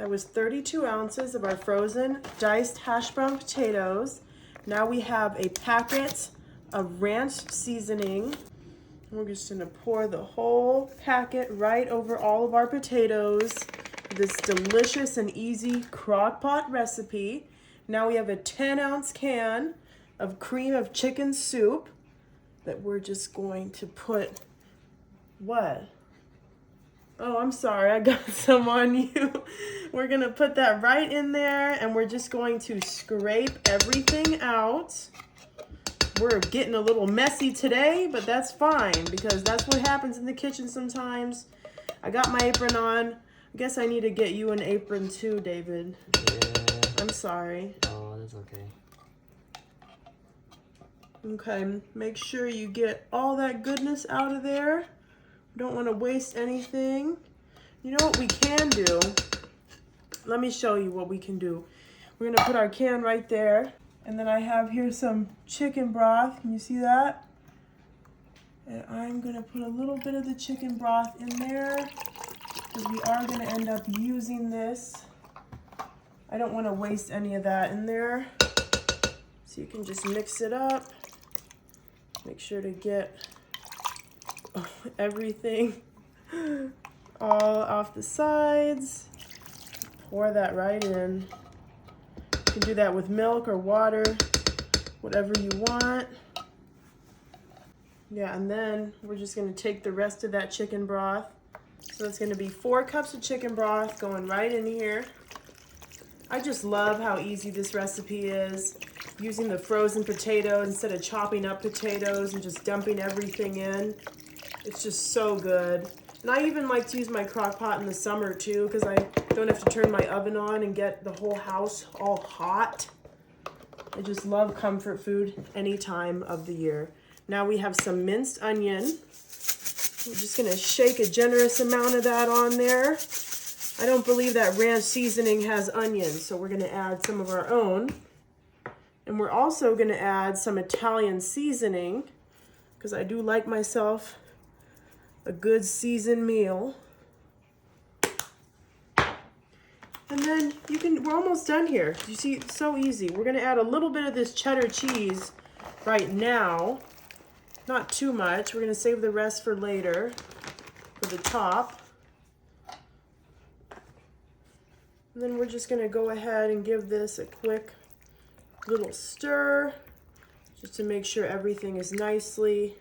That was 32 ounces of our frozen diced hash brown potatoes. Now we have a packet of ranch seasoning. We're just gonna pour the whole packet right over all of our potatoes. This delicious and easy crock pot recipe. Now we have a 10-ounce can of cream of chicken soup that we're just going to put, what? Oh, I'm sorry, I got some on you. We're gonna put that right in there and we're just going to scrape everything out. We're getting a little messy today, but that's fine because that's what happens in the kitchen sometimes. I got my apron on. I guess I need to get you an apron too, David. Yeah. I'm sorry. Oh, that's okay. Okay, make sure you get all that goodness out of there. Don't want to waste anything. You know what we can do? Let me show you what we can do. We're gonna put our can right there. And then I have here some chicken broth. Can you see that? And I'm gonna put a little bit of the chicken broth in there because we are gonna end up using this. I don't wanna waste any of that in there. So you can just mix it up. Make sure to get everything all off the sides. Pour that right in. You can do that with milk or water, whatever you want. Yeah, and then we're just gonna take the rest of that chicken broth. So it's gonna be 4 cups of chicken broth going right in here. I just love how easy this recipe is. Using the frozen potato instead of chopping up potatoes and just dumping everything in. It's just so good. And I even like to use my crock pot in the summer too because I don't have to turn my oven on and get the whole house all hot. I just love comfort food any time of the year. Now we have some minced onion. We're just gonna shake a generous amount of that on there. I don't believe that ranch seasoning has onions, so we're gonna add some of our own. And we're also gonna add some Italian seasoning because I do like myself a good seasoned meal. And then we're almost done here. You see, it's so easy. We're gonna add a little bit of this cheddar cheese right now. Not too much. We're gonna save the rest for later, for the top. And then we're just gonna go ahead and give this a quick little stir, just to make sure everything is nicely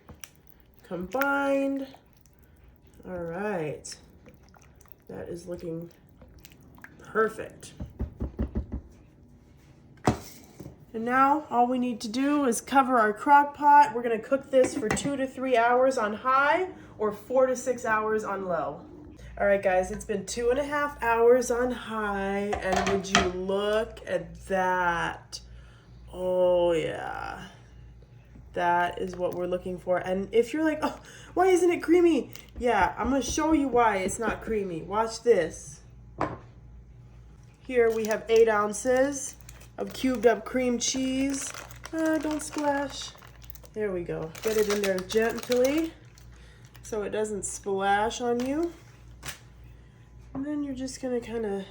combined. All right, that is looking perfect. And now all we need to do is cover our crock pot. We're gonna cook this for 2 to 3 hours on high or 4 to 6 hours on low. All right, guys, it's been 2.5 hours on high, and would you look at that? Oh yeah, that is what we're looking for. And if you're like, oh, why isn't it creamy? Yeah, I'm gonna show you why it's not creamy. Watch this. Here we have 8 ounces of cubed up cream cheese. Don't splash. There we go. Get it in there gently so it doesn't splash on you. And then you're just gonna kind of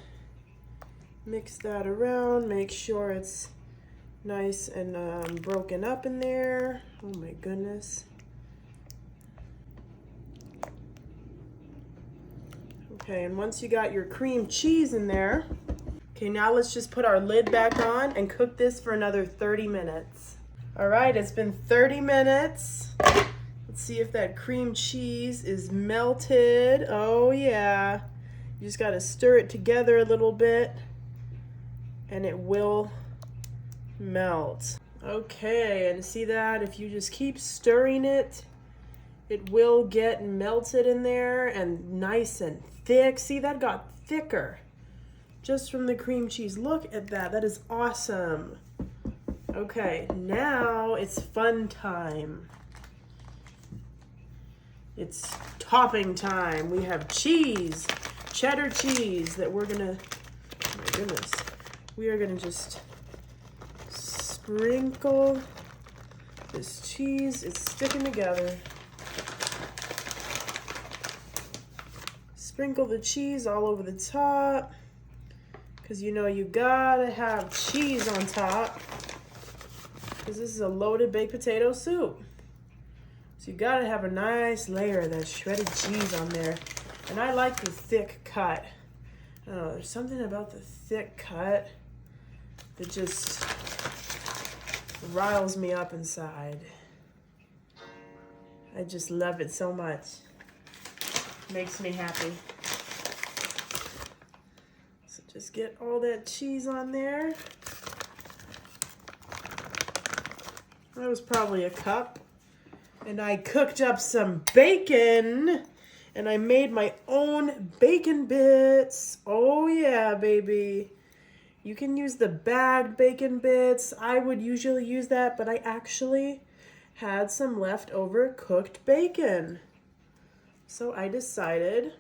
mix that around, make sure it's nice and broken up in there. Oh my goodness. Okay, and once you got your cream cheese in there, okay, now let's just put our lid back on and cook this for another 30 minutes. All right, it's been 30 minutes. Let's see if that cream cheese is melted. Oh yeah. You just gotta stir it together a little bit and it will melt. Okay, and see that? If you just keep stirring it, it will get melted in there and nice and thick. See, that got thicker just from the cream cheese. Look at that. That is awesome. Okay, now it's fun time. It's topping time. We have cheese, cheddar cheese that we're gonna, oh my goodness, we are gonna just sprinkle this cheese. It's sticking together. Sprinkle the cheese all over the top. because you know you gotta have cheese on top, because this is a loaded baked potato soup. So you gotta have a nice layer of that shredded cheese on there. And I like the thick cut. I don't know, there's something about the thick cut that just riles me up inside. I just love it so much. Makes me happy. So just get all that cheese on there. That was probably a cup. And I cooked up some bacon. And I made my own bacon bits. Oh yeah, baby. You can use the bagged bacon bits. I would usually use that, but I actually had some leftover cooked bacon. So I decided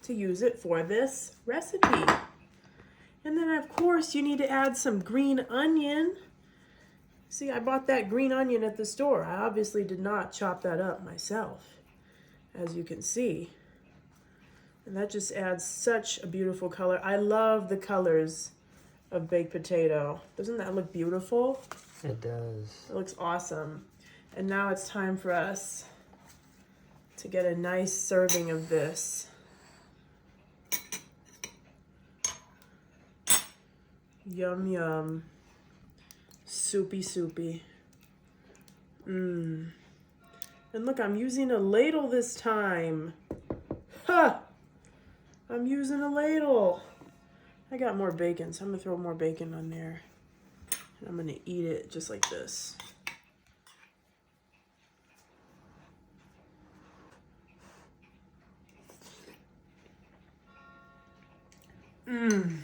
to use it for this recipe. And then of course you need to add some green onion. See, I bought that green onion at the store. I obviously did not chop that up myself, as you can see. And that just adds such a beautiful color. I love the colors of baked potato. Doesn't that look beautiful? It does. It looks awesome. And now it's time for us to get a nice serving of this. Yum, yum. Soupy, soupy. Mmm. And look, I'm using a ladle this time. Ha! I'm using a ladle. I got more bacon, so I'm gonna throw more bacon on there. And I'm gonna eat it just like this. Mmm.